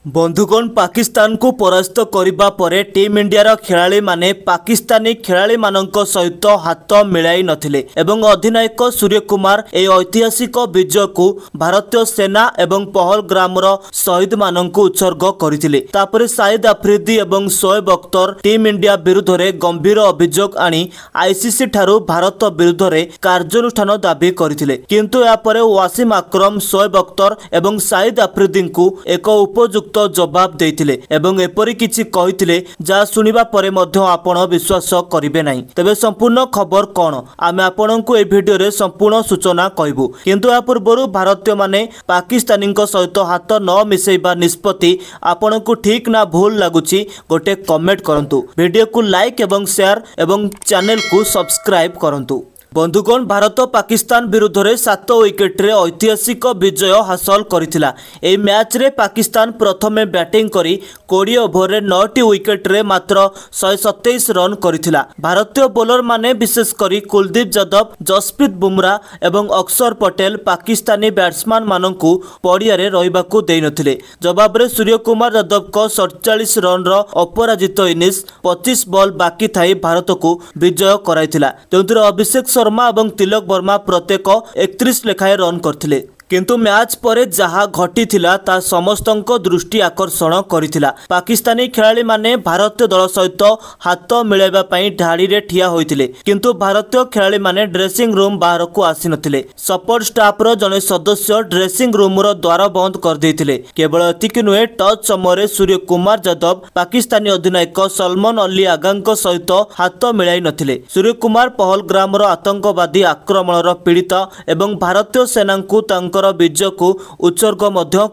बंधुगण पाकिस्तान को परास्त करने पर टीम इंडिया खेलाड़ी माने पाकिस्तानी खेलाड़ी मानक सहित हाथ मिलाई नथिले एवं अधिनायक सूर्य कुमार ए ऐतिहासिक विजय को भारतीय सेना एवं पहलग्राम शहीद मानक उत्सर्ग करथिले। तापरे शाहिद आफ्रिदी एवं शोएब अख्तर टीम इंडिया विरुद्ध में गंभीर अभियोग आनी आईसीसी ठारू भारत विरुद्ध में कार्यानुष्ठान दाबी करथिले, किंतु या परे वासिम आक्रम शोएब अख्तर एवं शाहिद आफ्रिदी को एक उपयुक्त जवाब देथिले एवं एपरी किछि कहिथिले जा सुनिबा परे मध्य आपण विश्वास करिवे नाही। तबे संपूर्ण खबर कोन आमे आपनकु ए भिडियो रे संपूर्ण सूचना कहबू, किंतु या पूर्वरु भारतीय माने पाकिस्तानी सहित हाथ न मिसेइबा निष्पत्ति आपनकु ठीक ना भूल लागुछि गोटे कमेंट करंतु, वीडियो को लाइक एवं शेयर एवं चैनल को सब्सक्राइब करंतु। बंधुगण भारत पाकिस्तान विरुद्ध में 7 विकेट रे ऐतिहासिक विजय हासिल करिथिला। एई मैच रे पाकिस्तान प्रथमे बैटिंग करी 20 ओवर रे 9टी विकेट रे मात्र 127 रन करिथिला। भारतीय बोलर माने विशेष करी कुलदीप यादव, जसप्रीत बुमराह एवं अक्षर पटेल पाकिस्तानी बैट्समैन मानकु पड़िया रे रहिबाकु देइ नथिले। जवाब रे सूर्य कुमार यादव को 47 रन रो अपराजित इनिंग्स 25 बॉल बाकी थाई भारत को विजय कराइथिला। जोंतिर अभिषेक शर्मा और तिलक वर्मा प्रत्येक 31 लेखाएं रन करथिले, किंतु मैच परे जहा घटी थिला ता समस्तंको दृष्टि आकर्षण करिथिला। पाकिस्तानी खेलाड़ी माने भारतीय दल सहित हाथ मिलाइबा पई ढाड़ी रे ठिया होइथिले, किंतु भारतीय खेलाड़ी माने ड्रेसिंग रूम बाहर को आसी नथिले। सपोर्ट स्टाफ रो जने सदस्य ड्रेसिंग रूम रो द्वार बंद कर देथिले। केवल एतिक नुहे, टच समय सूर्य कुमार यादव पाकिस्तानी अधिनायक सलमान अली आगांको सहित हाथ मिलाई नथिले। सूर्य कुमार पहलग्राम रो आतंकवादी आक्रमण रो पीड़ित एवं भारतीय सेना को विजय को उत्सर्ग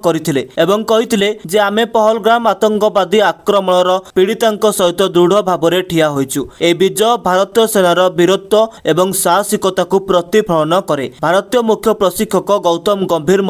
करथिले एवं कहिथिले जे आमे पहलग्राम आतंकवादी आक्रमण पीड़ितांक सहित दृढ़ भाव में ठिया होइछु। ए विजय भारतीय सेनार वीरत्व एवं साहसिकता को प्रतिफलन करे। भारतीय मुख्य प्रशिक्षक गौतम गंभीर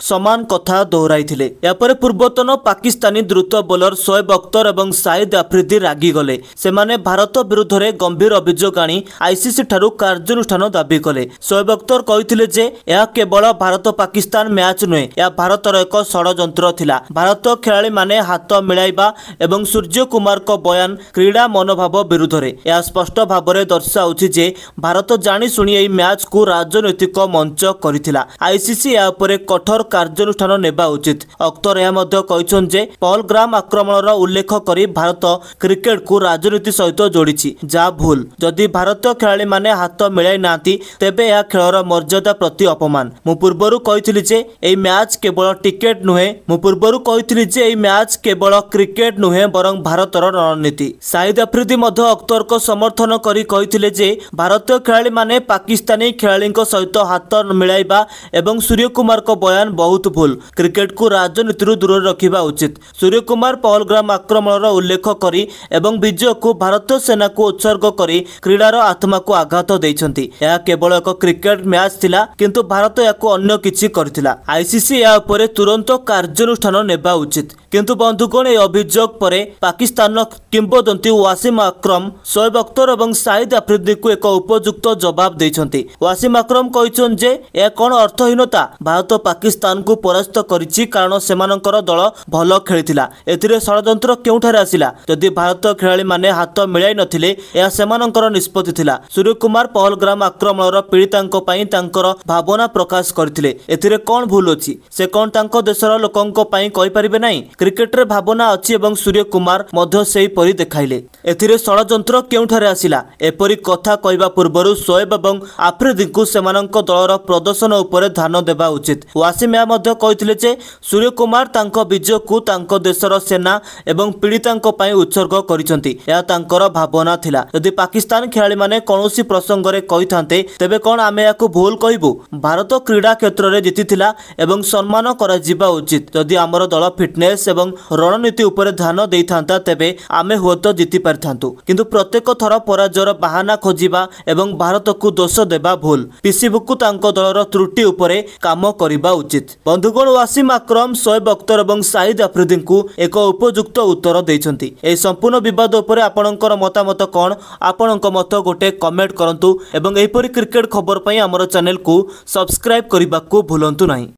समान कथा दोहराइथिले। यापर पूर्वतन पाकिस्तानी द्रुत बोलर शोएब अख्तर एवं शाहिद आफ्रिदी रागी गले। सेमाने भारत विरुद्ध में गंभीर अभियोग आनी आईसीसी ठारू कार्यानुष्ठान दाबी कले। शोएब अख्तर कहिथिले जे यह केवल भारत पाकिस्तान मैच नुहे, यह भारतर एक षड्यंत्र थिला। भारत खेलाड़ी माने हाथ मिलाइबा एवं सूर्य कुमार को बयान क्रीड़ा मनोभाव विरुद्ध रे। यह स्पष्ट भाव में दर्शाउछि जे भारत जानी सुनी एई मैच को राजनैतिक मंच करिथिला। आईसीसी या उपरे कठोर कार्यानुष्ठान नेबा उचित। अख्तर यह मध्य कहिछन जे पहलग्राम आक्रमणर उल्लेख करी भारत क्रिकेट को राजनीति सहित जोड़िछि, जा भूल। जदि भारतीय खेलाड़ी माने हाथ मिलाई नांती तेबे यह खेलर मर्यादा प्रति अपमान। मु पूर्वरु कहिथिली जे एई मैच केवल टिकेट नुहे, मु पूर्वरु कहिथिली जे एई मैच केवल क्रिकेट नुहे बरं भारतर रणनीति। शाहिद आफ्रिदी मध्य अख्तर को समर्थन करी कहिथिले जे भारतीय खेलाड़ी माने पाकिस्तानी खेलाड़ी सहित हाथ मिलाइबा एवं सूर्य कुमार को बयान बहुत भूल। क्रिकेट को राजनीति दूर रखिबा उचित। सूर्य कुमार पहलग्राम आक्रमण उल्लेख करी एवं विजय को भारतीय सेना को उत्सर्ग करी क्रीडार आत्मा को आघात देइछंती। यह केवल एक क्रिकेट मैच थिला, किंतु भारत याको अन्य किछि करथिला। आईसीसी या उपरे तुरंत कार्यानुष्ठान नेबा उचित। किंतु बंधुगण ए अभियोग परे पाकिस्तान किंबदंती वासिम आक्रम शोएब अख्तर और शाहिद आफ्रिदी को एक उपयुक्त जवाब देइछंती। वासिम आक्रम कहिछन जे ए कोन अर्थहीनता, भारत पाकिस्तान को परास्त करिछि कारण सेमानकर दल भल खेलिथिला। एथिरे षड्यंत्र केउठारे आसिला? जदि भारतीय खेलाड़ी माने हाथ मिलाई नथिले या सेमानकर निष्पत्ति थिला। सूर्य कुमार पहलग्राम आक्रमणर पीड़ितांक पई तांकर भावना प्रकाश करथिले। एथिरे कोन भूल अछि? से कोन तांको देशर लोकंक पई कहि परिबे नाही? क्रिकेट रे भावना अछि एवं सूर्य कुमार मध्य सेही परि देखाइले। एथिरे षड्यंत्र केउठारे आसिला? एपरि कथा कहबा पूर्वरु शोएब एवं आफ्रिदी को सेमानक दलर प्रदर्शन उपरे ध्यान देबा उचित। वासिम या मध्य कहिथिले जे सूर्य कुमार तांको विजय को तांको देशर सेना एवं पीड़ितांक पई उत्सर्ग करिसंती। या तांकर भावना थिला। यदि पाकिस्तान खेलाड़ी माने कोनोसी प्रसंग रे कहिथांते तेबे कोन आमे याको भूल कहबू? भारत क्रीड़ा क्षेत्र रे जीतिथिला एवं सम्मान करा जिबा उचित। जदि आमर दल फिटनेस एवं रणनीति उपरे ध्यान देइथांता तेबे आमे हुएत जीति पारथांतु, किंतु प्रत्येक थर पराजयर बहाना खोजिबा एवं भारत को दोष देबा भूल। पीसीबी को तांको दलर त्रुटि उपरे काम करिबा उचित। बंधुगण वासिम आक्रम शोएब अख्तर एवं शाहिद आफ्रिदी को एक उपयुक्त उत्तर देइछंती। ए संपूर्ण विवाद उपरे आपणकर मतामत कोन? आपणक मत गोटे कमेंट करंतु एवं एहिपरि क्रिकेट खबर पई हमर चैनल को सब्सक्राइब करबा को भूलंतु नहीं।